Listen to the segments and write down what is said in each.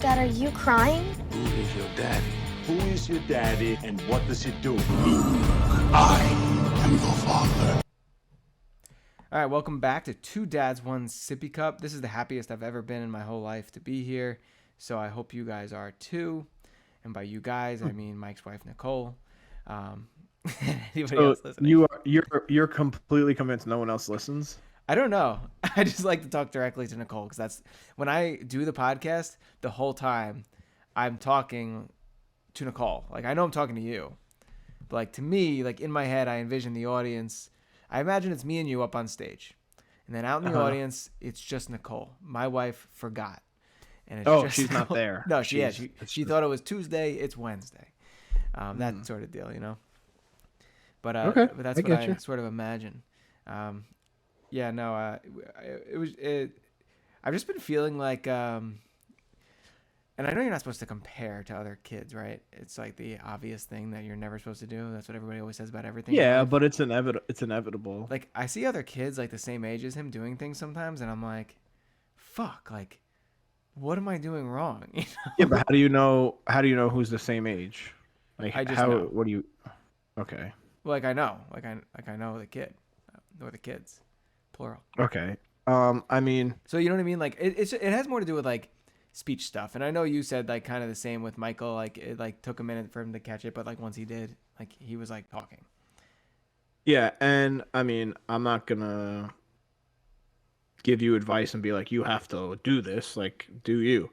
Dad, are you crying? Who is your daddy? Who is your daddy and what does he do? I am your father. All right, welcome back to Two Dads, One Sippy Cup. This is the happiest I've ever been in my whole life to be here, so I hope you guys are too. And by you guys, I mean Mike's wife, Nicole. Anybody else listening? You're completely convinced no one else listens? I don't know. I just like to talk directly to Nicole because that's when I do the podcast. The whole time, I'm talking to Nicole. Like I know I'm talking to you, but like to me, like in my head, I envision the audience. I imagine it's me and you up on stage, and then out in the audience, it's just Nicole. My wife forgot, and it's just she's not there. No, she thought it was Tuesday. It's Wednesday. That sort of deal, you know. But okay, but that's what I sort of imagine. Yeah, no, I've just been feeling like, and I know you're not supposed to compare to other kids, right? It's like the obvious thing that you're never supposed to do. That's what everybody always says about everything. Yeah, but it's inevitable. Like I see other kids like the same age as him doing things sometimes, and I'm like, fuck, like, what am I doing wrong? You know? Yeah, but how do you know who's the same age? Like I just know. What do you? Okay. Well, like I know, I know the kid, or the kids, plural. Okay. I mean, so you know what I mean? Like it has more to do with like speech stuff, and I know you said like kind of the same with Michael. Like it like took a minute for him to catch it, but like once he did, like he was like talking. Yeah, and I mean, I'm not gonna give you advice and be like, you have to do this. Like, do you?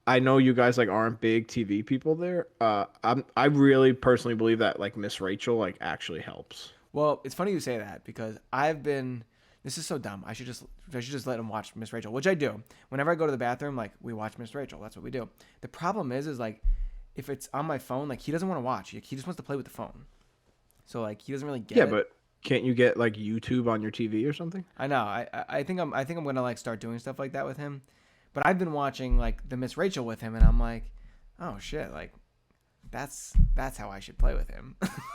I know you guys like aren't big TV people there. I really personally believe that like Miss Rachel like actually helps. Well, it's funny you say that because this is so dumb. I should just let him watch Miss Rachel, which I do. Whenever I go to the bathroom, like we watch Miss Rachel. That's what we do. The problem is like if it's on my phone, like he doesn't want to watch. He just wants to play with the phone. So like he doesn't really get it. Yeah, but can't you get like YouTube on your TV or something? I know. I think I'm gonna like start doing stuff like that with him. But I've been watching like the Miss Rachel with him, and I'm like, oh shit, like that's how I should play with him.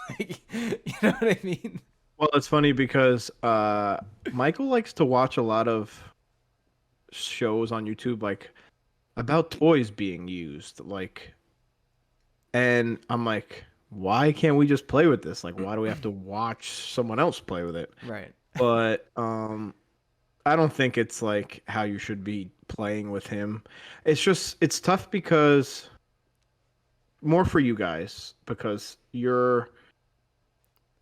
Like, you know what I mean? Well, it's funny because Michael likes to watch a lot of shows on YouTube like about toys being used, like, and I'm like, why can't we just play with this? Like, why do we have to watch someone else play with it? Right. But I don't think it's like how you should be playing with him. It's tough because more for you guys because your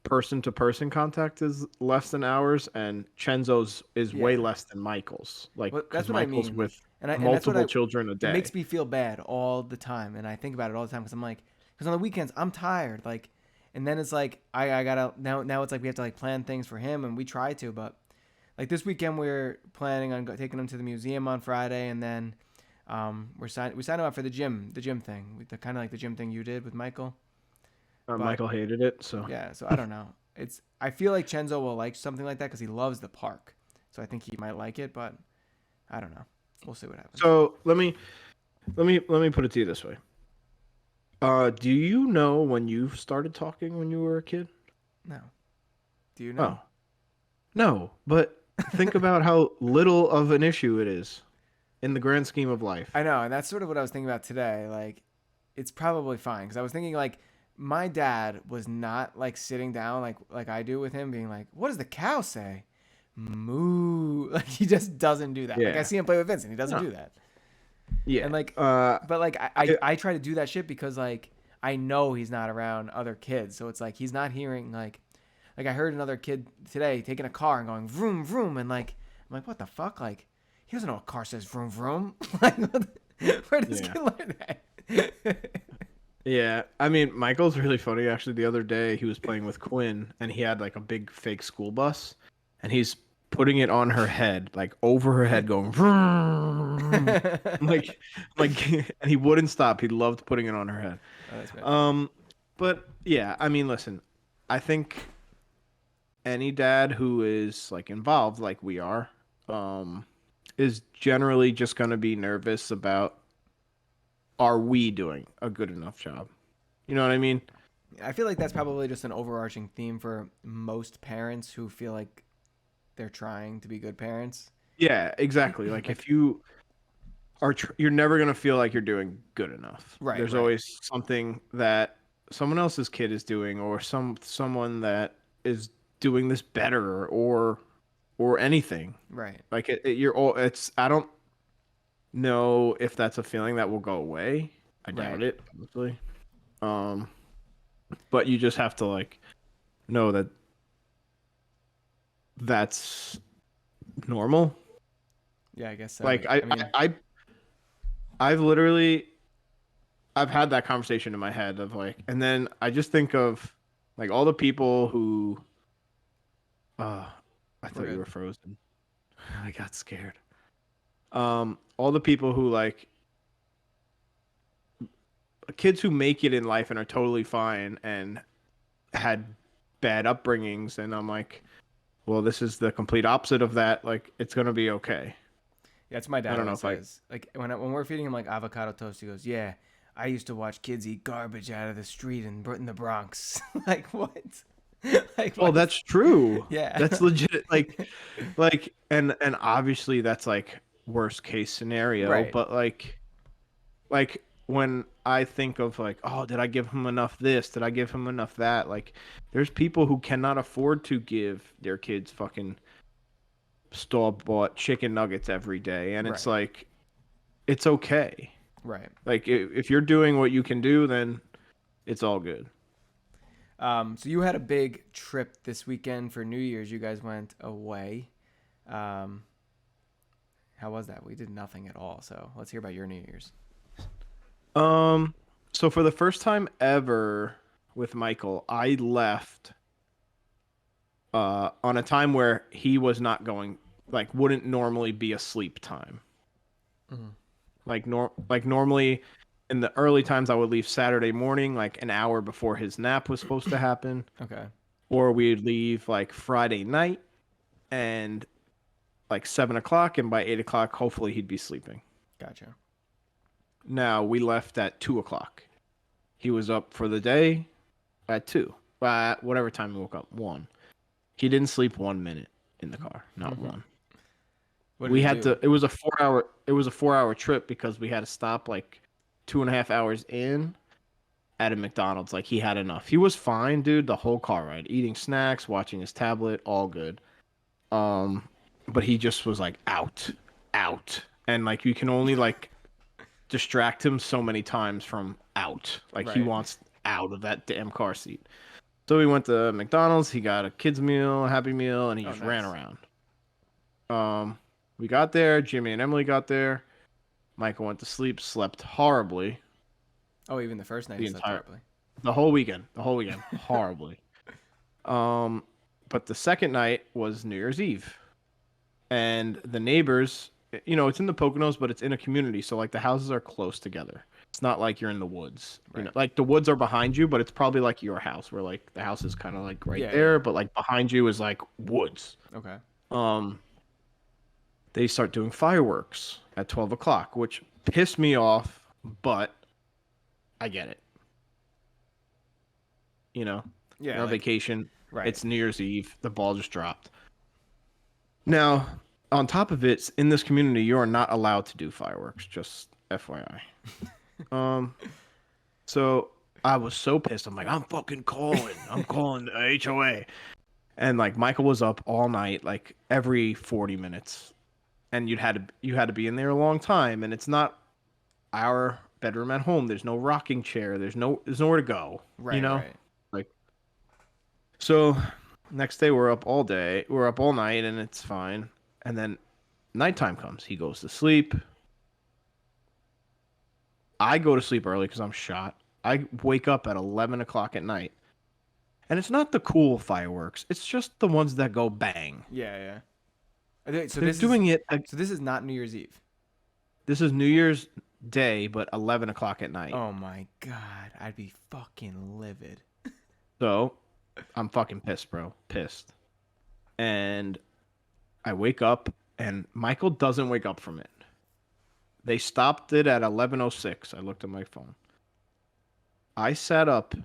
person to person contact is less than ours and Chenzo's is way less than Michael's. Like that's what Michael's I mean. with and multiple children a day. It makes me feel bad all the time, and I think about it all the time because I'm like, because on the weekends I'm tired, like, and then it's like I gotta now it's like we have to like plan things for him, and we try to, but like this weekend we're planning on taking him to the museum on Friday, and then we signed him up for the gym thing, the kind of like the gym thing you did with Michael. Michael hated it, so yeah. So I don't know. I feel like Chenzo will like something like that because he loves the park, so I think he might like it, but I don't know. We'll see what happens. So let me put it to you this way. Do you know when you started talking when you were a kid? No. Do you know? Oh. No, but think about how little of an issue it is in the grand scheme of life. I know, and that's sort of what I was thinking about today. Like, it's probably fine because I was thinking like my dad was not like sitting down like I do with him, being like, "What does the cow say?" Moo. Like he just doesn't do that. Yeah. Like I see him play with Vincent, he doesn't do that. Yeah, and like, but like I try to do that shit because like I know he's not around other kids, so it's like he's not hearing like I heard another kid today taking a car and going vroom vroom, and like I'm like, what the fuck? Like he doesn't know a car says vroom vroom. Like where does he learn that? Yeah, I mean Michael's really funny. Actually, the other day he was playing with Quinn, and he had like a big fake school bus, and he's putting it on her head, like over her head, going vroom, like, and he wouldn't stop. He loved putting it on her head. Oh, that's bad. But yeah, I mean, listen, I think any dad who is like involved, like we are, is generally just going to be nervous about, are we doing a good enough job? You know what I mean? I feel like that's probably just an overarching theme for most parents who feel like they're trying to be good parents. Yeah, exactly. Like if you, you're never gonna feel like you're doing good enough. Right, There's right. always something that someone else's kid is doing, or someone that is doing this better, or anything. Right. Like you're all. It's I don't know if that's a feeling that will go away. I Right. doubt it, honestly. Um, but you just have to like know that that's normal. Yeah, I guess so. Like I mean, I've literally I've had that conversation in my head of like, and then I just think of like all the people who, I we're thought you good. were frozen. I got scared. All the people who like kids who make it in life and are totally fine and had bad upbringings, and I'm like, well, this is the complete opposite of that. Like, it's gonna be okay. Yeah, that's what my I dad don't know always if I. says. Like when we're feeding him like avocado toast, he goes, "Yeah, I used to watch kids eat garbage out of the street in the Bronx." Like what? Like Oh, what? that's true. Yeah. That's legit. And obviously that's like worst case scenario, Right. but like when I think of like, oh, did I give him enough this? Did I give him enough that? Like, there's people who cannot afford to give their kids fucking store-bought chicken nuggets every day, and it's Right. like, it's okay. Right. Like, if you're doing what you can do, then it's all good. So you had a big trip this weekend for New Year's. You guys went away. Um, how was that? We did nothing at all. So let's hear about your New Year's. So for the first time ever with Michael, I left on a time where he was not going, like wouldn't normally be a sleep time. Mhm. Like normally in the early times I would leave Saturday morning, like an hour before his nap was supposed to happen, Okay. or we'd leave like Friday night and like 7 o'clock, and by 8 o'clock, hopefully he'd be sleeping. Gotcha. Now we left at 2 o'clock. He was up for the day at 2. Whatever time he woke up, 1. He didn't sleep 1 minute in the car, not one. What did We he had do? to. It was a 4 hour. It was a 4 hour trip because we had to stop like 2.5 hours in at a McDonald's. Like he had enough. He was fine, dude. The whole car ride, eating snacks, watching his tablet, all good. But he just was like out, and like you can only like distract him so many times from out. Like he Right. wants out of that damn car seat. So we went to McDonald's. He got a kids meal, a Happy Meal, and he Oh, just ran nice. around. We got there. Jimmy and Emily got there. Michael went to sleep, slept horribly Oh, even the first night the he slept entire horribly. the whole weekend. The whole weekend, horribly. But the second night was New Year's Eve, and the neighbors. It's in the Poconos, but it's in a community, so like the houses are close together. It's not like you're in the woods. Right. Like the woods are behind you, but it's probably like your house, where like the house is kind of like right Yeah, there, yeah. but like behind you is like woods. Okay. They start doing fireworks at 12 o'clock, which pissed me off, but I get it. Yeah. You're on Like, vacation. right. It's New Year's Eve. The ball just dropped. Now, on top of it, in this community, you are not allowed to do fireworks, just FYI. So I was so pissed. I'm like, I'm fucking calling. I'm calling the HOA. And like Michael was up all night, like every 40 minutes. And you had to be in there a long time, and it's not our bedroom at home. There's no rocking chair. There's nowhere to go. Right. Right. Like, so next day we're up all day. We're up all night, and it's fine. And then nighttime comes. He goes to sleep. I go to sleep early because I'm shot. I wake up at 11 o'clock at night. And it's not the cool fireworks. It's just the ones that go bang. Yeah. Yeah. Okay, so They're this doing is it. so this is not New Year's Eve. This is New Year's Day, but 11 o'clock at night. Oh my god, I'd be fucking livid. So I'm fucking pissed, bro. Pissed. And I wake up, and Michael doesn't wake up from it. They stopped it at 11:06. I looked at my phone. I sat up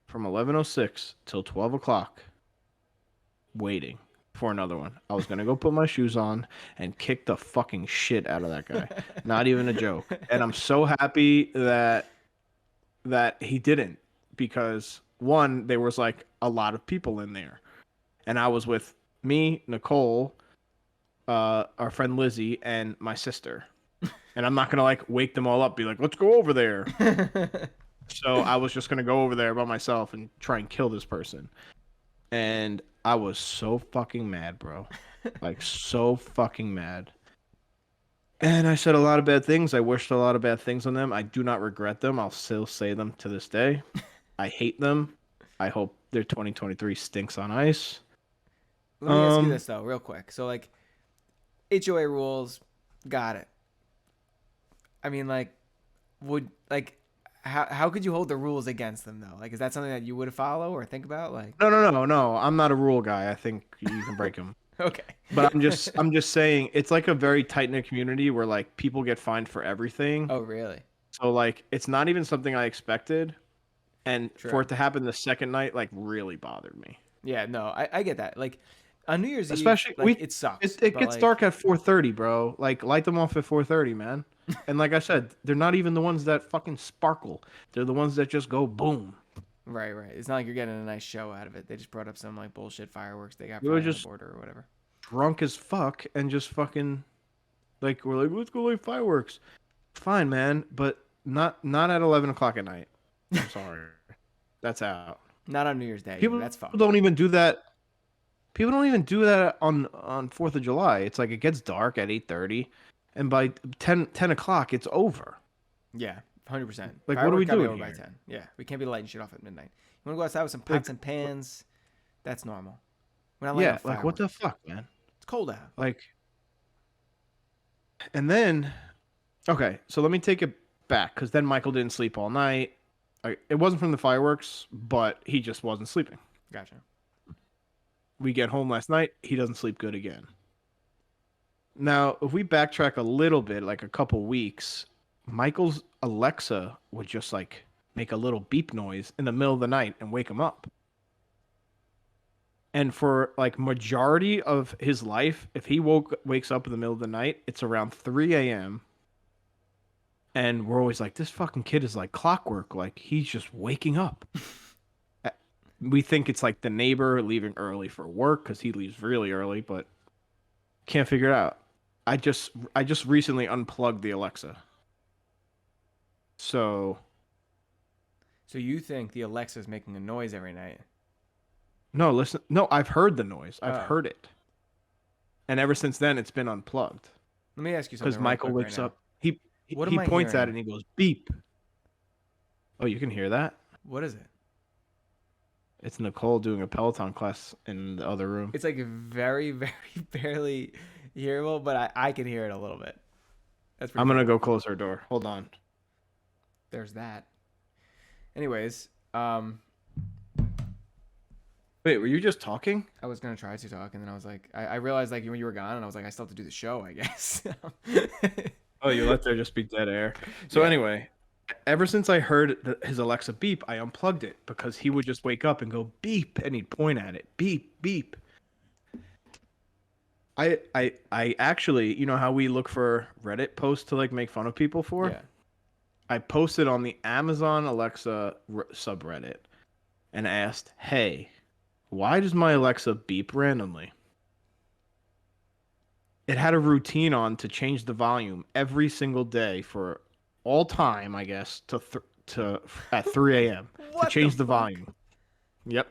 from 11:06 till 12 o'clock waiting. for another one. I was gonna go put my shoes on and kick the fucking shit out of that guy. Not even a joke. And I'm so happy that he didn't, because one, there was like a lot of people in there, and I was with me, Nicole, our friend Lizzie, and my sister. And I'm not gonna like wake them all up, be like, let's go over there. So I was just gonna go over there by myself and try and kill this person. And I was so fucking mad, bro. Like, so fucking mad. And I said a lot of bad things. I wished a lot of bad things on them. I do not regret them. I'll still say them to this day. I hate them. I hope their 2023 stinks on ice. Let me ask you this though, real quick. So like, HOA rules, got it. I mean, like, how could you hold the rules against them though? Like, is that something that you would follow or think about? Like, No. I'm not a rule guy. I think you can break them. okay. But I'm just saying, it's like a very tight knit community where like people get fined for everything. Oh, really? So like, it's not even something I expected, and Sure. for it to happen the second night, like, really bothered me. Yeah, no, I get that. Like, on New Year's Especially Eve, like, it sucks. It but, gets like, dark at 4:30, bro. Like, light them off at 4:30, man. And like I said, they're not even the ones that fucking sparkle. They're the ones that just go boom. Right. It's not like you're getting a nice show out of it. They just brought up some like bullshit fireworks they got We were from the just- border or whatever. Drunk as fuck and just fucking like, we're like, let's go light fireworks. Fine, man, but not at 11 o'clock at night. I'm sorry. That's out. Not on New Year's Day. People That's fine. don't even do that. People don't even do that on 4th of July. It's like it gets dark at 8:30, and by 10 o'clock it's over. Yeah, 100%. Like, what are we doing over by here? 10. Yeah, we can't be lighting shit off at midnight. You want to go outside with some pots and pans? That's normal. We're not lighting Yeah, a like, what the firework. fuck, man? It's cold out. Like, and then, okay, so let me take it back, because then Michael didn't sleep all night. It wasn't from the fireworks, but he just wasn't sleeping. Gotcha. We get home last night, he doesn't sleep good again. Now, if we backtrack a little bit, like a couple weeks, Michael's Alexa would just like make a little beep noise in the middle of the night and wake him up. And for like majority of his life, if he wakes up in the middle of the night, it's around 3 a.m. And we're always like, this fucking kid is like clockwork. Like, he's just waking up. We think it's like the neighbor leaving early for work, because he leaves really early, but can't figure it out. I just recently unplugged the Alexa. So you think the Alexa's making a noise every night? no, listen. No, I've heard the noise. I've Oh. heard it. And ever since then, it's been unplugged. Let me ask you something. Because Michael real quick wakes right up. He What am I points at hearing? it and he goes, beep. Oh, you can hear that? now. What is it? It's Nicole doing a Peloton class in the other room. It's like very, very barely hearable, but I can hear it a little bit. That's pretty I'm cool. going to go close her door. Hold on. There's that. Anyways, Wait, were you just talking? I was gonna try to talk, and then I was like, I realized like when you were gone, and I was like, I still have to do the show, I guess. Oh, you let there just be dead air. So Yeah. anyway, ever since I heard his Alexa beep, I unplugged it, because he would just wake up and go beep, and he'd point at it, beep, beep. I actually, you know how we look for Reddit posts to like make fun of people for? Yeah. I posted on the Amazon Alexa subreddit and asked, "Hey, why does my Alexa beep randomly?" It had a routine on to change the volume every single day for all time, I guess, to at 3 a.m. to What change the the fuck? volume. Yep.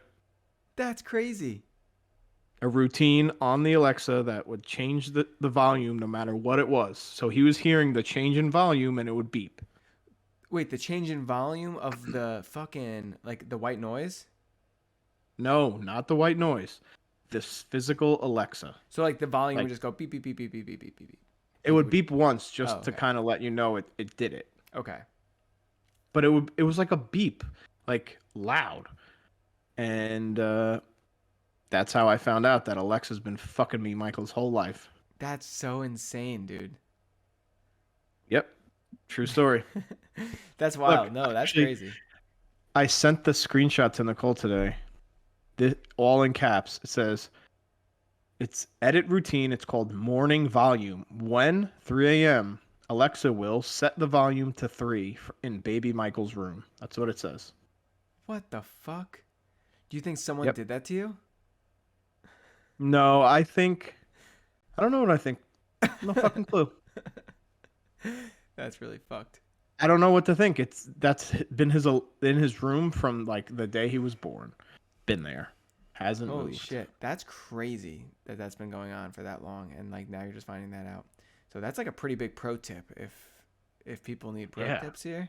That's crazy. A routine on the Alexa that would change the volume no matter what it was. So he was hearing the change in volume and it would beep. Wait, the change in volume of the fucking like the white noise? No, not the white noise. This physical Alexa. So like the volume Like- would just go beep beep beep beep beep beep beep beep. It would beep once just Oh, to okay. kind of let you know it did it. Okay. But it was like a beep, like loud. And that's how I found out that Alexa's been fucking me Michael's whole life. That's so insane, dude. Yep. True story. That's wild. Look, No, that's actually- crazy. I sent the screenshot to Nicole today. All in caps. It says, It's edit routine. It's called morning volume. When 3 a.m. Alexa will set the volume to 3 in baby Michael's room. That's what it says. What the fuck? Do you think someone Yep. did that to you? No, I don't know what I think. No fucking clue. That's really fucked. I don't know what to think. That's been in his room from like the day he was born. Been there. Hasn't Holy moved. shit. That's crazy that that's been going on for that long. And like now you're just finding that out. So that's like a pretty big pro tip if people need pro tips here.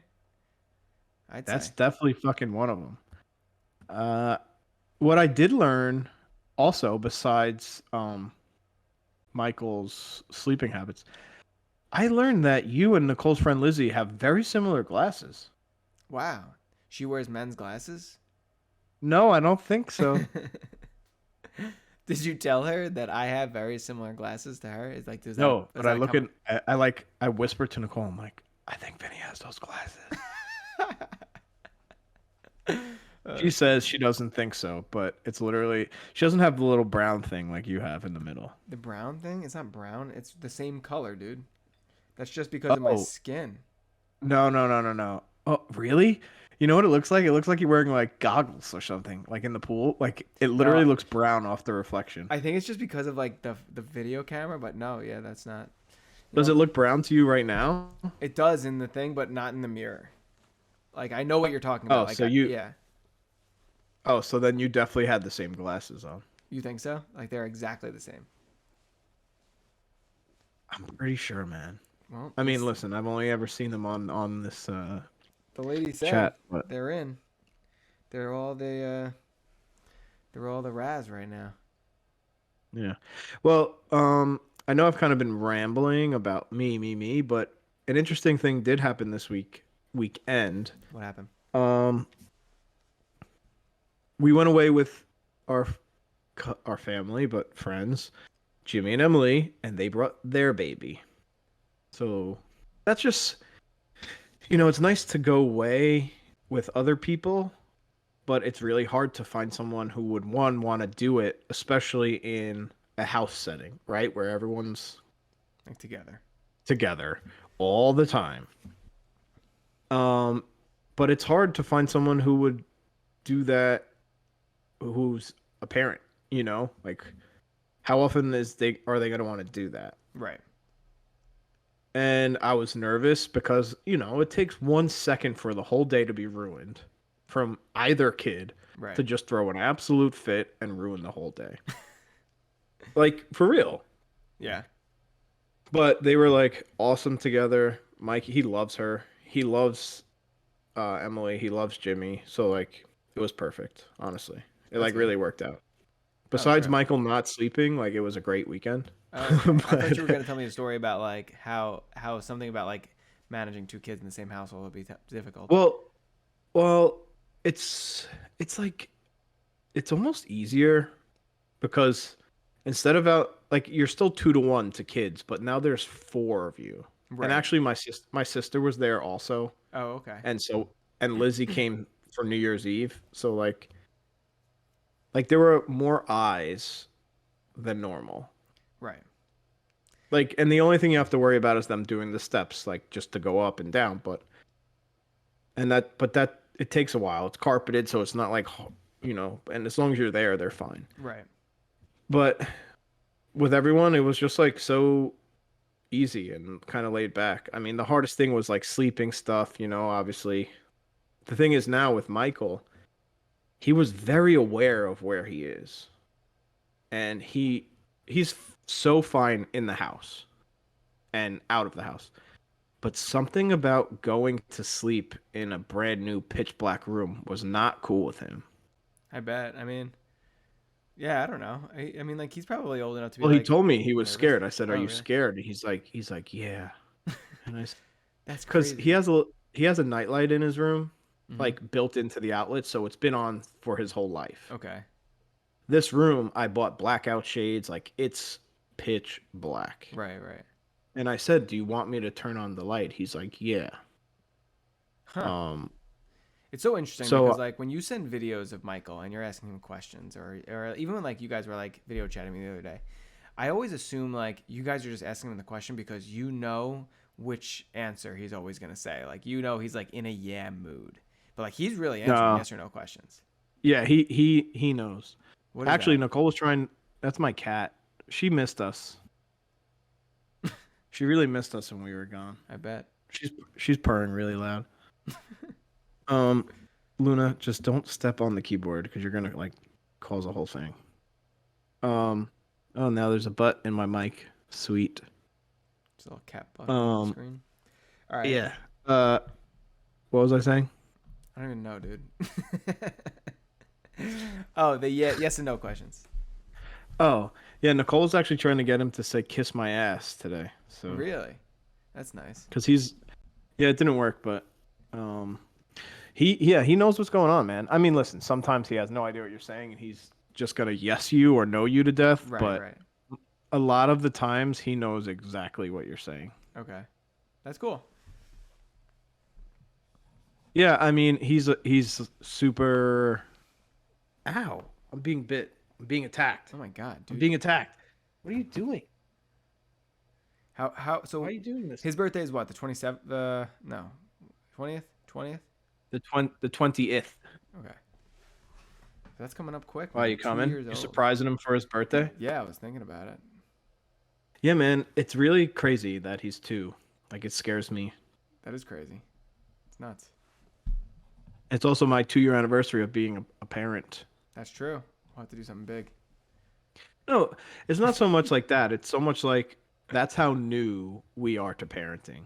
That's say. definitely fucking one of them. What I did learn also, besides Michael's sleeping habits, I learned that you and Nicole's friend Lizzie have very similar glasses. Wow. She wears men's glasses? No, I don't think so. Did you tell her that I have very similar glasses to her? It's like, No, but I whisper to Nicole, I'm like, I think Vinny has those glasses. She says she doesn't think so, but it's literally, she doesn't have the little brown thing like you have in the middle. The brown thing? It's not brown. It's the same color, dude. That's just because of my skin. No. Oh, really? You know what it looks like? It looks like you're wearing like goggles or something, like in the pool. Like it literally looks brown off the reflection. I think it's just because of like the video camera, but no, yeah, that's not. Does it look brown to you right now? It does in the thing, but not in the mirror. Like I know what you're talking about. Oh, like, so yeah. Oh, so then you definitely had the same glasses on. You think so? Like they're exactly the same. I'm pretty sure, man. Well, I mean, listen, I've only ever seen them on this the lady said chat, but they're in. They're all the Raz right now. yeah. Well, I know I've kind of been rambling about me, but an interesting thing did happen this weekend. What happened? We went away with our family, but friends, Jimmy and Emily, and they brought their baby. So that's just, it's nice to go away with other people, but it's really hard to find someone who would want to do it, especially in a house setting, right? Where everyone's Like together all the time. But it's hard to find someone who would do that, who's a parent, like how often are they going to want to do that? Right. And I was nervous because, it takes 1 second for the whole day to be ruined from either kid to just throw an absolute fit and ruin the whole day. Like, for real. Yeah. But they were, like, awesome together. Mikey, he loves her. He loves Emily. He loves Jimmy. So, like, it was perfect, honestly. It, really worked out. Besides Michael not sleeping, like, it was a great weekend. Okay. I thought you were gonna tell me a story about like how something about like managing two kids in the same household would be difficult. Well, it's like it's almost easier because instead of you're still 2-1 to kids, but now there's 4 of you. Right. And actually, my sister was there also. Oh, okay. And Lizzie came for New Year's Eve, so like there were more eyes than normal. Right. Like, and the only thing you have to worry about is them doing the steps, like just to go up and down. But it takes a while. It's carpeted, so it's not like, and as long as you're there, they're fine. Right. But with everyone, it was just like so easy and kind of laid back. I mean, the hardest thing was like sleeping stuff, obviously. The thing is now with Michael, he was very aware of where he is. And he's so fine in the house and out of the house. But something about going to sleep in a brand new pitch black room was not cool with him. I bet. I mean, yeah, I don't know. I mean, like, he's probably old enough to be he told me he was scared. I said, "Are you really? scared?" And he's like, "Yeah." And I said, that's crazy. Because he has a nightlight in his room, like built into the outlet, so it's been on for his whole life. Okay. This room, I bought blackout shades. Like, it's pitch black. Right. And I said, "Do you want me to turn on the light?" He's like, "Yeah." Huh. It's so interesting because like when you send videos of Michael and you're asking him questions or even when like you guys were like video chatting me the other day, I always assume like you guys are just asking him the question because you know which answer he's always gonna say. Like he's like in a yeah mood, but like he's really answering yes or no questions. Yeah, he knows. What is Actually, that? Nicole was trying. That's my cat. She missed us. She really missed us when we were gone. I bet. She's purring really loud. Um, Luna, just don't step on the keyboard because you're gonna like cause a whole thing. Oh, now there's a butt in my mic. Sweet. Just a little cat butt on the Um, screen. All right. yeah. What was I saying? I don't even know, dude. Oh, the yes and no questions. Oh, yeah. Nicole's actually trying to get him to say "kiss my ass" today. So Really? That's nice. because yeah, it didn't work, but he knows what's going on, man. I mean, listen, sometimes he has no idea what you're saying, and he's just gonna yes you or no you to death. Right, but right. a lot of the times, he knows exactly what you're saying. Okay. That's cool. Yeah, I mean, he's super. Ow! I'm being bit. I'm being attacked. Oh my god, I'm dude. being attacked. What are you doing? How so Why are you doing this? his birthday is what? The 27th no. 20th? 20th? The 20th. Okay. That's coming up quick. Why are man. you 2 coming? years You old. surprising him for his birthday? Yeah, I was thinking about it. Yeah, man. It's really crazy that he's 2. Like, it scares me. That is crazy. It's nuts. It's also my 2-year anniversary of being a parent. That's true. We'll have to do something big. No, it's not so much like that. It's so much like that's how new we are to parenting.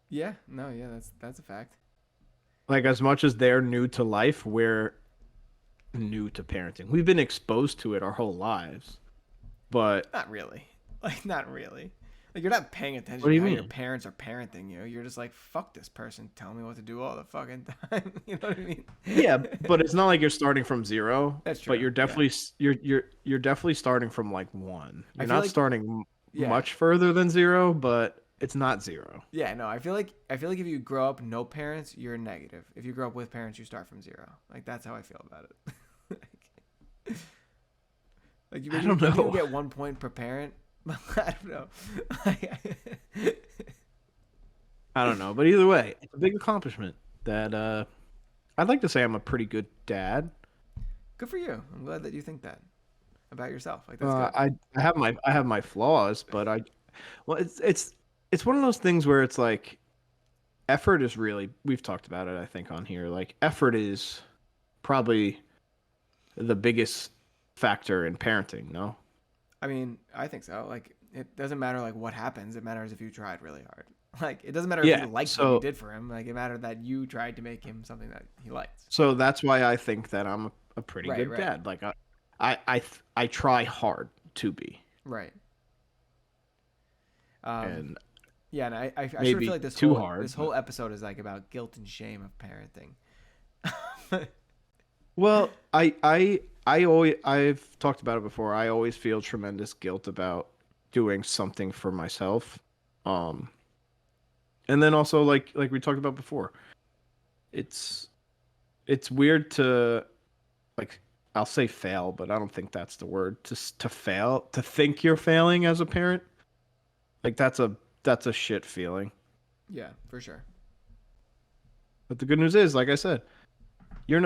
Yeah, no, yeah, that's a fact. Like, as much as they're new to life, we're new to parenting. We've been exposed to it our whole lives. But Not really. Like, not really. Like, you're not paying attention What do to you how mean? your parents are parenting you. You're just like, fuck this person telling me what to do all the fucking time. You know what I mean? yeah, but it's not like you're starting from 0. That's But true, you're definitely you're definitely starting from like 1. I You're feel not like- starting yeah. much further than 0, but it's not 0. Yeah, no, I feel like if you grow up no parents, you're negative. If you grow up with parents, you start from 0. Like that's how I feel about it. like you, I don't maybe know. you get 1 point per parent. I don't know. I don't know, but either way, it's a big accomplishment that I'd like to say I'm a pretty good dad. Good for you. I'm glad that you think that about yourself. Like that's good. I have my flaws, but it's one of those things where it's like effort is really, we've talked about it I think on here, like effort is probably the biggest factor in parenting, no? I mean, I think so. Like it doesn't matter like what happens. It matters if you tried really hard. Like it doesn't matter if Yeah, you liked what you did for him. Like it mattered that you tried to make him something that he liked. So that's why I think that I'm a pretty Right, good right. dad. Like I try hard to be. Right. And Yeah, and I sort of maybe feel like this too whole hard, this whole episode is like about guilt and shame of parenting. well, I've talked about it before. I always feel tremendous guilt about doing something for myself. And then also like we talked about before, it's weird to like, I'll say fail, but I don't think that's the word. To fail, to think you're failing as a parent. Like that's a shit feeling. Yeah, for sure. But the good news is, like I said, you're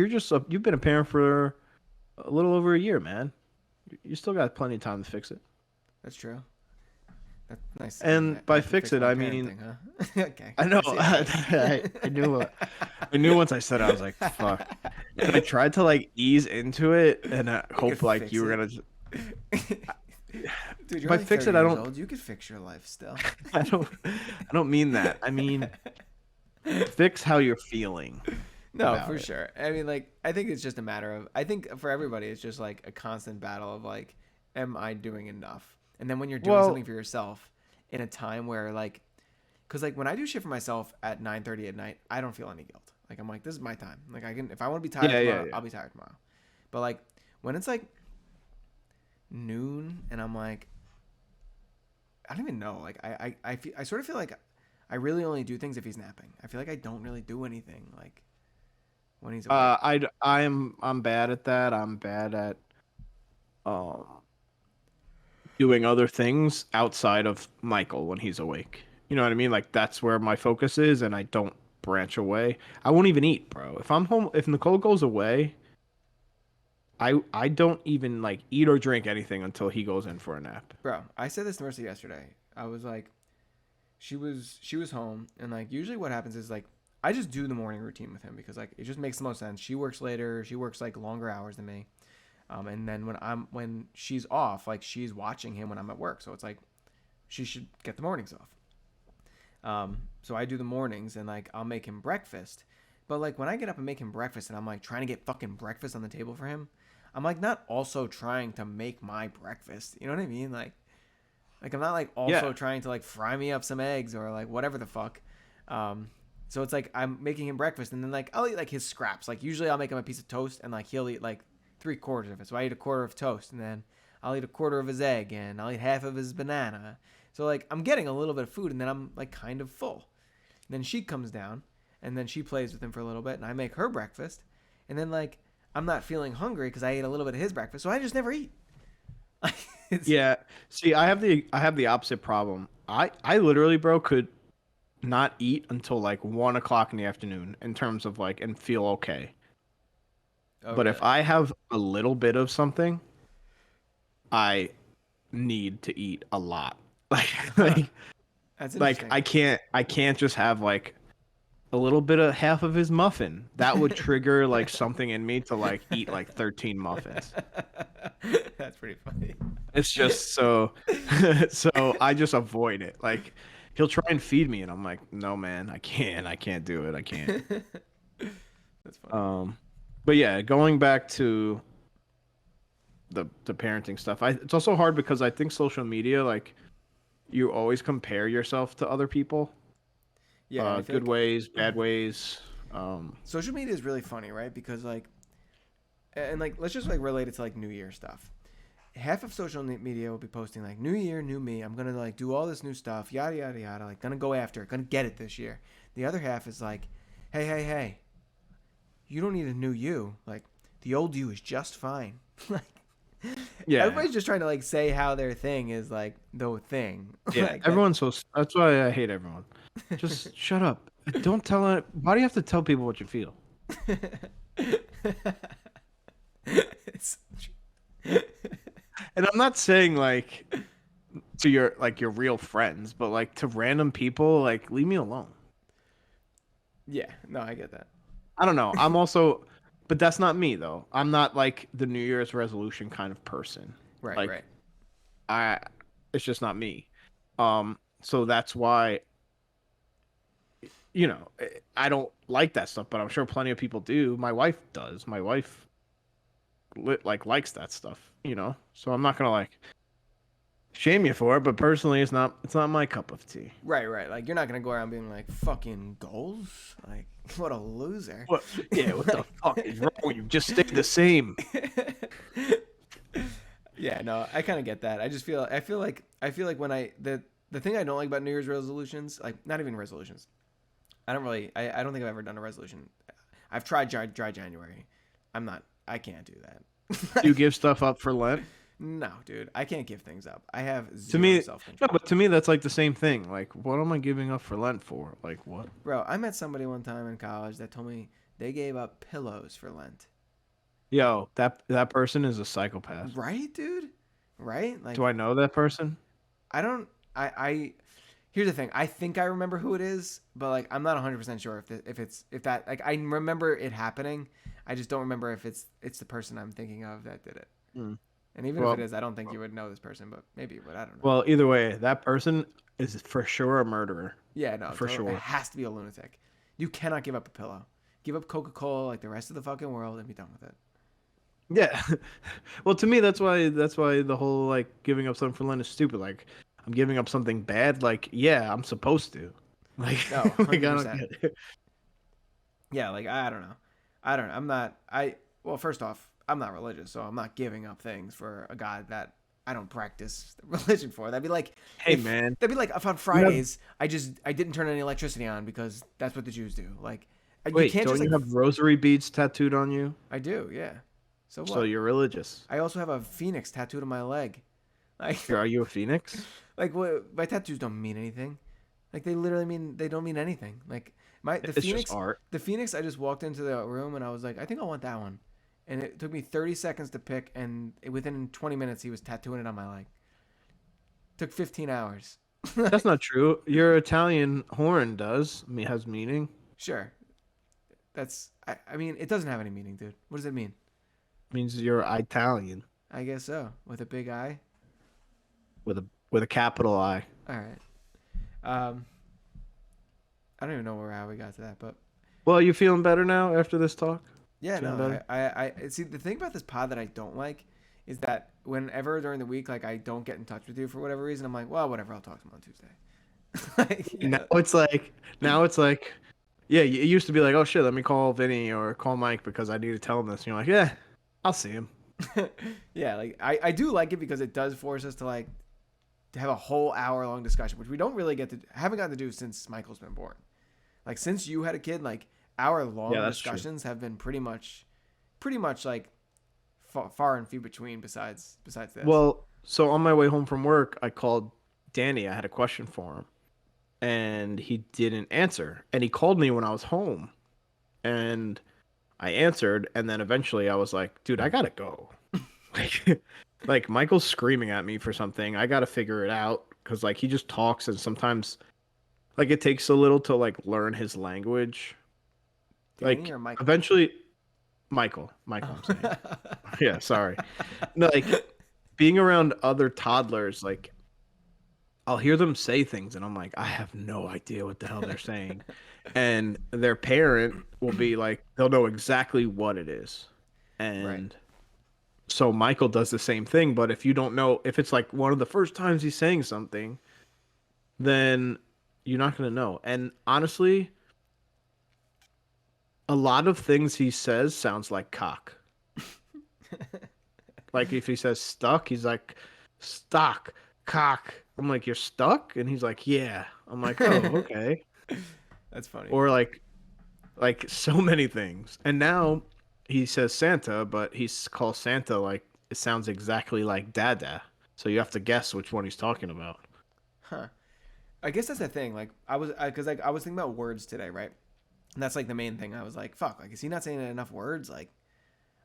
just you've been a parent for a little over a year, man. You still got plenty of time to fix it. That's true. That's nice. And I by have to fix it, my I parent mean- thing, huh? Okay. I know. see. I knew once I said it, I was like, fuck. And I tried to like ease into it and hope could like fix you were it. gonna just, Dude, you're By only fix 30 it, I years don't- old. You could fix your life still. I don't mean that. I mean fix how you're feeling. No, about for it. sure. I mean, like, I think it's just a matter of, I think for everybody, it's just like a constant battle of like, am I doing enough? And then when you're doing Well- something for yourself in a time where like, cause like when I do shit for myself at 9:30 at night, I don't feel any guilt. Like I'm like, this is my time. Like I can, if I want to be tired tomorrow, Yeah. I'll be tired tomorrow. But like when it's like noon and I'm like, I don't even know. Like I sort of feel like I really only do things if he's napping. I feel like I don't really do anything like when he's awake. I'm bad at that. I'm bad at doing other things outside of Michael when he's awake. You know what I mean? Like that's where my focus is, and I don't branch away. I won't even eat, bro. If I'm home, if Nicole goes away, I don't even like eat or drink anything until he goes in for a nap. Bro, I said this to Mercy yesterday. I was like, she was home, and like usually what happens is like I just do the morning routine with him because like it just makes the most sense. She works later. She works like longer hours than me. And then when she's off, like she's watching him when I'm at work. So it's like she should get the mornings off. So I do the mornings and like I'll make him breakfast. But like when I get up and make him breakfast and I'm like trying to get fucking breakfast on the table for him, I'm like not also trying to make my breakfast. You know what I mean? Like I'm not like also trying to like fry me up some eggs or like whatever the fuck. So it's like I'm making him breakfast and then like I'll eat like his scraps. Like usually I'll make him a piece of toast and like he'll eat like 3/4 of it. So I eat a quarter of toast and then I'll eat a quarter of his egg and I'll eat half of his banana. So like I'm getting a little bit of food and then I'm like kind of full. And then she comes down and then she plays with him for a little bit and I make her breakfast. And then like I'm not feeling hungry because I ate a little bit of his breakfast. So I just never eat. Yeah. See, I have the opposite problem. I literally, bro, could not eat until like 1 o'clock in the afternoon in terms of like and feel okay. Oh, But really? if I have a little bit of something, I need to eat a lot. Like That's like interesting. I can't just have like a little bit of half of his muffin. That would trigger like something in me to like eat like 13 muffins. That's pretty funny. It's just so so I just avoid it. Like he'll try and feed me and I'm like, "No, man, I can't do it. I can't." That's funny. But yeah, going back to the parenting stuff. It's also hard because I think social media like you always compare yourself to other people. Yeah, and I feel Good like ways, bad ways. social media is really funny, right? Because like, and like, let's just like relate it to like New Year stuff. Half of social media will be posting like New Year, new me. I'm gonna like do all this new stuff, yada yada yada. Like, gonna go after it, gonna get it this year. The other half is like, hey, you don't need a new you. Like, the old you is just fine. Like, Yeah. everybody's just trying to like say how their thing is like the thing. Yeah, Like, everyone's so. That's why I hate everyone. Just shut up. Don't tell it. Why do you have to tell people what you feel? It's, And I'm not saying like to your real friends, but like to random people, like leave me alone. yeah, no, I get that. I don't know. I'm also, but that's not me though. I'm not like the New Year's resolution kind of person. Right, Like right. I, it's just not me. So that's why I don't like that stuff, but I'm sure plenty of people do. My wife does. My wife likes that stuff, So I'm not gonna like shame you for it, but personally, it's not my cup of tea. Right, right. Like you're not gonna go around being like fucking goals. Like what a loser. What? Yeah, what the fuck is wrong with you? Just stay the same. Yeah, no, I kind of get that. I feel like when the thing I don't like about New Year's resolutions, like not even resolutions. I don't think I've ever done a resolution. I've tried dry January. I can't do that. Do you give stuff up for Lent? No, dude, I can't give things up. I have To zero me, self no, control. but to me, that's like the same thing. Like, what am I giving up for Lent for? Like, what? Bro, I met somebody one time in college that told me they gave up pillows for Lent. Yo, that person is a psychopath. Right, dude? Right? Like Do I know that person? I don't I here's the thing. I think I remember who it is, but like I'm not 100% sure if that like I remember it happening. I just don't remember if it's the person I'm thinking of that did it. Hmm. And even if Well, it is, I don't think you would know this person, but maybe you would. I don't know. well, either way, that person is for sure a murderer. Yeah, no, For totally. It sure. has to be a lunatic. You cannot give up a pillow. Give up Coca-Cola like the rest of the fucking world and be done with it. Yeah. Well, to me, that's why the whole like giving up something for Lent is stupid. Like, I'm giving up something bad. Like, yeah, I'm supposed to. Like, No, like I don't 100%. get it. Yeah, like I don't know. I don't know. Well, first off, I'm not religious, so I'm not giving up things for a God that I don't practice religion for. That'd be like Hey, man. that'd be like if on Fridays I didn't turn any electricity on because that's what the Jews do. Like you Wait, can't don't just you like have rosary beads tattooed on you? I do, yeah. So what? So you're religious. I also have a phoenix tattooed on my leg. Like, Are you a phoenix? like what? My tattoos don't mean anything. Like they don't mean anything. Like It's just art. the phoenix. I just walked into the room and I was like, I think I want that one, and it took me 30 seconds to pick, and within 20 minutes he was tattooing it on my leg. Took 15 hours. That's not true. Your Italian horn does. I mean, has meaning. Sure, I mean, it doesn't have any meaning, dude. What does it mean? Means you're Italian I guess so. With a big I. with a capital I. All right. Um, I don't even know how we got to that, but Well, you feeling better now after this talk? yeah, Feeling no. better? I see. The thing about this pod that I don't like is that whenever during the week, like I don't get in touch with you for whatever reason, I'm like, well, whatever. I'll talk to him on Tuesday. Like, you know? Now it's like, yeah. It used to be like, oh shit, let me call Vinny or call Mike because I need to tell him this. And you're like, yeah, I'll see him. Yeah, like I do like it because it does force us to like to have a whole hour long discussion, which we don't really haven't gotten to do since Michael's been born. Like since you had a kid, like hour long that's true. discussions have been pretty much like far and few between. Besides this. Well, so on my way home from work, I called Danny. I had a question for him, and he didn't answer. And he called me when I was home, and I answered. And then eventually, I was like, "Dude, I gotta go." Like Michael's screaming at me for something. I gotta figure it out because like he just talks, and sometimes like it takes a little to like learn his language. Danny Like or Michael? eventually, Michael. I'm saying. Yeah, sorry. No, like being around other toddlers, like I'll hear them say things and I'm like, I have no idea what the hell they're saying. And their parent will be like, they'll know exactly what it is. And Right. so Michael does the same thing, but if you don't know, if it's like one of the first times he's saying something, then you're not going to know. And honestly, a lot of things he says sounds like cock. Like if he says stuck, he's like stock, cock. I'm like, you're stuck? And he's like, yeah. I'm like, oh, okay. That's funny. Or like so many things. And now he says Santa, but he calls Santa like it sounds exactly like Dada. So you have to guess which one he's talking about. Huh. I guess that's the thing. Like I was thinking about words today, right? And that's like the main thing. I was like, fuck, like is he not saying enough words? Like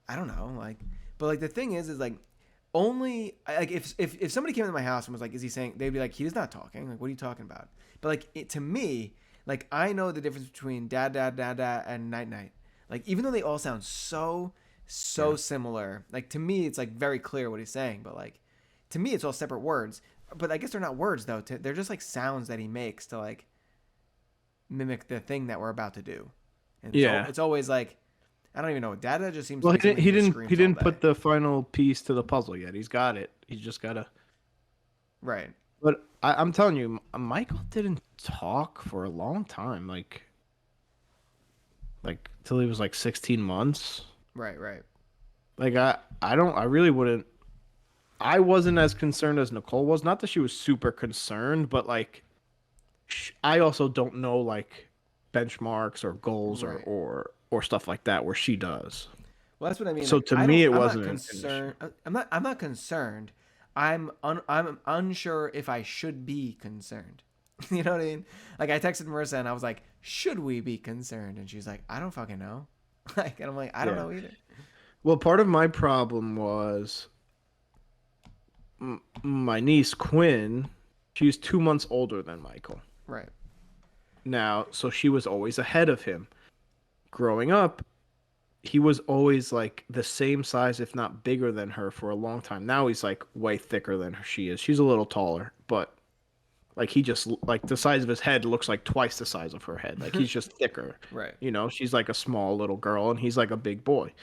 I don't know, like but like the thing is like only like if somebody came into my house and was like, is he saying, they'd be like, he is not talking. Like what are you talking about? But like to me, like I know the difference between dad and night night. Like even though they all sound so similar, like to me it's like very clear what he's saying, but like to me it's all separate words. But I guess they're not words though. They're just like sounds that he makes to like mimic the thing that we're about to do. And Yeah. it's always like I don't even know. Dada just seems Well, like he didn't screams he didn't all put day. the final piece to the puzzle yet. He's got it. He's just gotta. Right. But I'm telling you, Michael didn't talk for a long time. Like till he was like 16 months. Right. Like I really wouldn't. I wasn't as concerned as Nicole was. Not that she was super concerned, but like, I also don't know like benchmarks or goals Right. or stuff like that where she does. Well, that's what I mean. So Like, to I me, don't, it I'm wasn't not an issue. concerned. I'm not concerned. I'm unsure if I should be concerned. You know what I mean? Like I texted Marissa and I was like, "Should we be concerned?" And she's like, "I don't fucking know." Like, and I'm like, "I don't Yeah. know either." Well, part of my problem was my niece Quinn. She's 2 months older than Michael Right. now, so she was always ahead of him. Growing up, he was always like the same size, if not bigger than her for a long time. Now he's like way thicker than she is. She's a little taller, but like he just like the size of his head looks like twice the size of her head. Like he's just thicker. Right. You know, she's like a small little girl and he's like a big boy.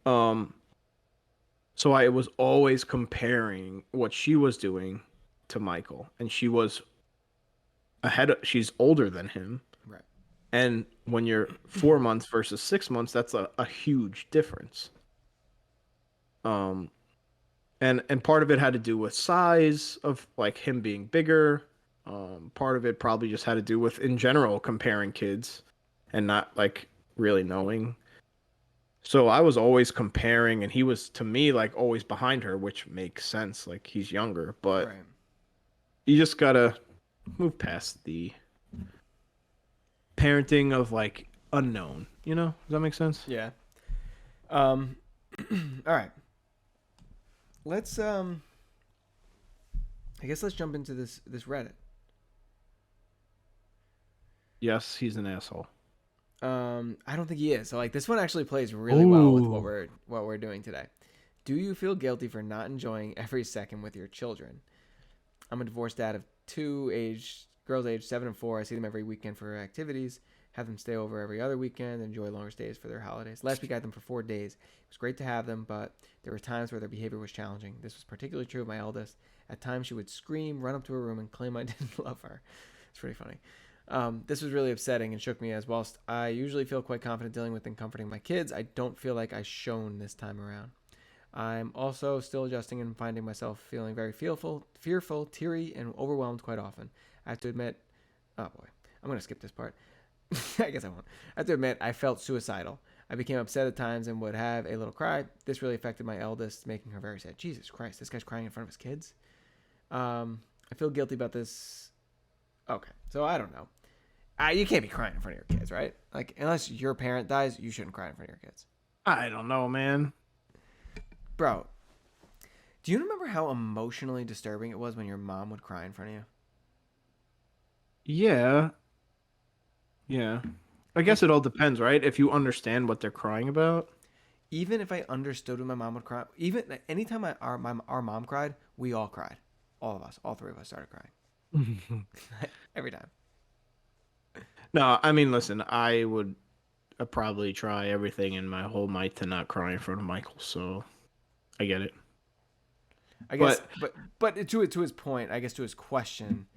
So I was always comparing what she was doing to Michael, and she was she's older than him. Right. And when you're 4 months versus 6 months, that's a huge difference. And part of it had to do with size of like him being bigger. Part of it probably just had to do with in general comparing kids and not like really knowing. So I was always comparing, and he was to me like always behind her, which makes sense. Like he's younger, but Right. you just gotta move past the parenting of like unknown. You know, does that make sense? Yeah. Um. All right. Let's I guess let's jump into this Reddit. Yes, he's an asshole. I don't think he is. So like this one actually plays really well with Ooh. what we're doing today. Do you feel guilty for not enjoying every second with your children? I'm a divorced dad of girls aged 7 and 4. I see them every weekend for activities, have them stay over every other weekend, enjoy longer stays for their holidays. Last week I had them for 4 days. It was great to have them, but there were times where their behavior was challenging. This was particularly true of my eldest. At times she would scream, run up to her room, and claim I didn't love her. It's pretty funny. This was really upsetting and shook me, as whilst I usually feel quite confident dealing with and comforting my kids, I don't feel like I shone this time around. I'm also still adjusting and finding myself feeling very fearful, teary, and overwhelmed quite often. I have to admit, oh boy, I'm going to skip this part. I guess I won't. I have to admit, I felt suicidal. I became upset at times and would have a little cry. This really affected my eldest, making her very sad. Jesus Christ, this guy's crying in front of his kids. I feel guilty about this. Okay, so I don't know. You can't be crying in front of your kids, right? Like, unless your parent dies, you shouldn't cry in front of your kids. I don't know, man. Bro, do you remember how emotionally disturbing it was when your mom would cry in front of you? Yeah, yeah. I Like, guess it all depends, right? If you understand what they're crying about. even if I understood when my mom would cry, even anytime our mom cried, we all cried. All of us, all three of us started crying. Every time. No, I mean, listen, I would probably try everything in my whole might to not cry in front of Michael, so I get it. I guess, But but to his point, I guess to his question,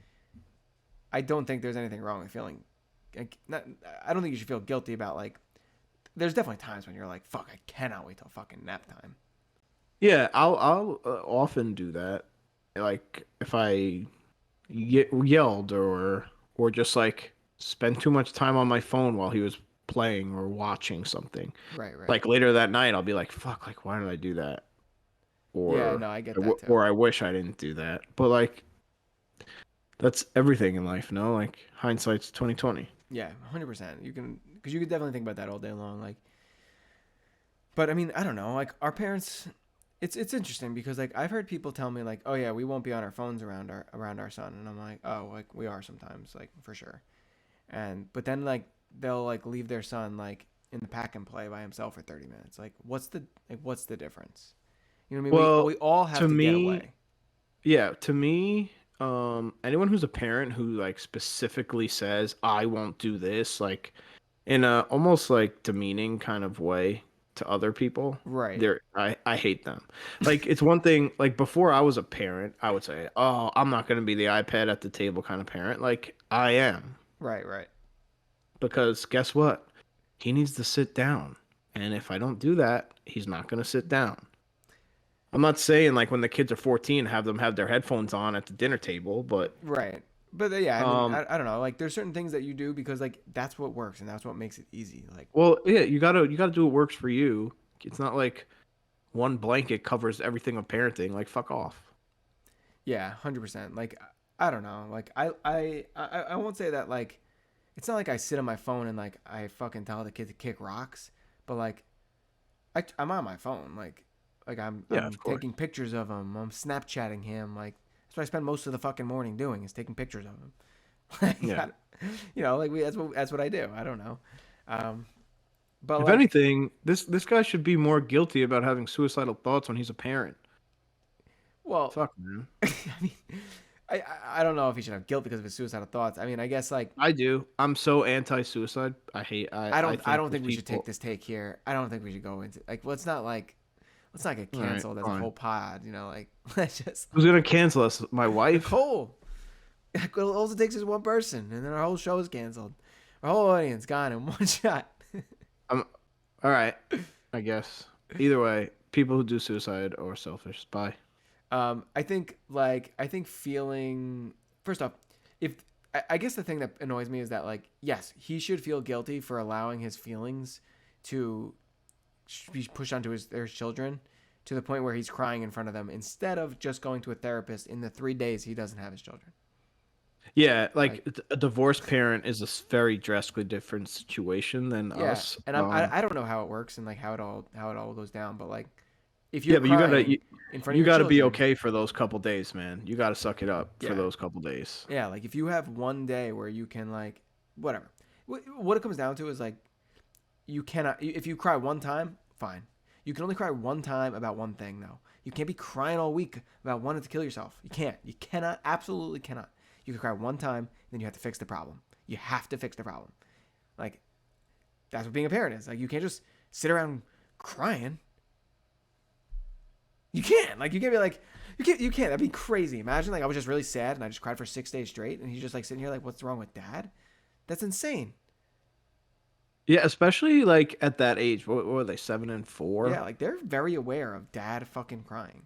I don't think there's anything wrong with feeling. I don't think you should feel guilty about like. There's definitely times when you're like, "Fuck, I cannot wait till fucking nap time." yeah, I'll often do that. Like if I yelled or just like spend too much time on my phone while he was playing or watching something. Right, right. Like later that night, I'll be like, "Fuck! Like why did I do that?" Yeah, Or no, I get that too. or I wish I didn't do that. But like that's everything in life, no? Like hindsight's 2020. Yeah, 100%. You can, because you could definitely think about that all day long. Like, but I mean, I don't know. Like our parents, it's interesting because like I've heard people tell me like, oh yeah, we won't be on our phones around our son, and I'm like, oh, like we are sometimes, like for sure. And but then like they'll like leave their son like in the pack and play by himself for 30 minutes. Like what's the difference? You know what I mean? Well, We all have to to get me, away. yeah, to me, anyone who's a parent who like specifically says I won't do this, like in a almost like demeaning kind of way to other people, Right. I hate them. Like it's one thing like before I was a parent, I would say, "Oh, I'm not going to be the iPad at the table kind of parent." Like I am Right, right. because guess what? He needs to sit down. And if I don't do that, he's not going to sit down. I'm not saying like when the kids are 14, have them have their headphones on at the dinner table, but Right. But yeah, I mean, um, I don't know. Like, there's certain things that you do because like that's what works and that's what makes it easy. Like, well, yeah, you gotta do what works for you. It's not like one blanket covers everything of parenting. Like fuck off. yeah, 100%. Like, I don't know. Like, I won't say that. Like, it's not like I sit on my phone and like I fucking tell the kid to kick rocks. But like, I'm on my phone. Like Yeah, I'm of course. taking pictures of him. I'm Snapchatting him. Like, that's what I spend most of the fucking morning doing is taking pictures of him. Like, Yeah. you know, like that's what I do. I don't know. Um, but If like, anything, this guy should be more guilty about having suicidal thoughts when he's a parent. well, Fuck, man. I mean, I don't know if he should have guilt because of his suicidal thoughts. I mean, I guess like I do. I'm so anti-suicide. I hate. I I think don't those think we should take people. this take here. I don't think we should go into like let's not get All right, canceled as a fine. whole pod. You know, like let's just Who's gonna cancel us? My wife. Nicole. All it takes is one person, and then our whole show is canceled. Our whole audience gone in one shot. I'm. All right. I guess. Either way, people who do suicide are selfish. Bye. I think feeling first off, if I guess the thing that annoys me is that like yes, he should feel guilty for allowing his feelings to be pushed onto their children to the point where he's crying in front of them instead of just going to a therapist in the 3 days he doesn't have his children. Yeah, like a divorced parent is a very drastically different situation than Yeah, us. and I don't know how it works and like how it all goes down, but like if Yeah, you're but you gotta crying in front of you your gotta be children, okay for those couple days, man. You gotta suck it up for Yeah. those couple days. yeah, like if you have one day where you can like whatever, what it comes down to is like you cannot if you cry one time, fine. You can only cry one time about one thing though. You can't be crying all week about wanting to kill yourself. You can't. You cannot. Absolutely cannot. You can cry one time, then you have to fix the problem. You have to fix the problem. Like, that's what being a parent is. Like, you can't just sit around crying. You can't. Like, you can't be like, you can't. That'd be crazy. Imagine, like, I was just really sad and I just cried for 6 days straight and he's just, like, sitting here like, what's wrong with dad? That's insane. Yeah, especially like at that age. What were they, 7 and 4? Yeah, like, they're very aware of dad fucking crying.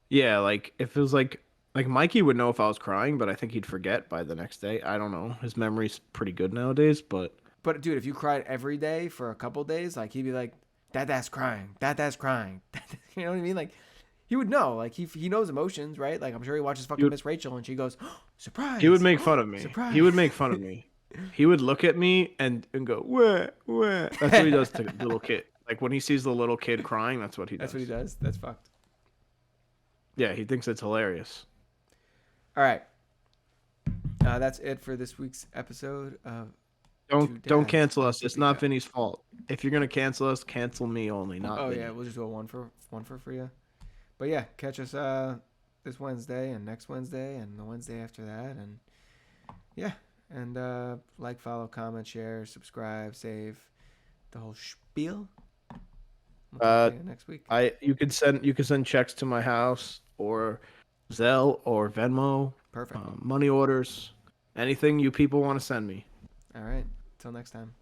Yeah, like if it was like Mikey would know if I was crying, but I think he'd forget by the next day. I don't know. His memory's pretty good nowadays, but But, dude, if you cried every day for a couple days, like, he'd be like, Dad's crying. Dad's crying. You know what I mean? Like, he would know. Like, he knows emotions, right? Like, I'm sure he watches fucking Miss Rachel and she goes, oh, surprise. he would make fun of me. Surprise. He would make fun of me. He would look at me and go, where? That's what he does to the little kid. Like when he sees the little kid crying, that's what he does. That's what he does? That's fucked. Yeah, he thinks it's hilarious. All right. That's it for this week's episode of Don't Dads cancel us. It's Speak not Up. Vinny's fault. If you're gonna cancel us, cancel me only, not Oh Vinny. yeah, we'll just do a one for you. But yeah, catch us this Wednesday and next Wednesday and the Wednesday after that, and yeah, and like, follow, comment, share, subscribe, save, the whole spiel. We'll talk to you next week. You can send checks to my house or Zelle or Venmo. Perfect. Money orders, anything you people want to send me. All right. Till next time.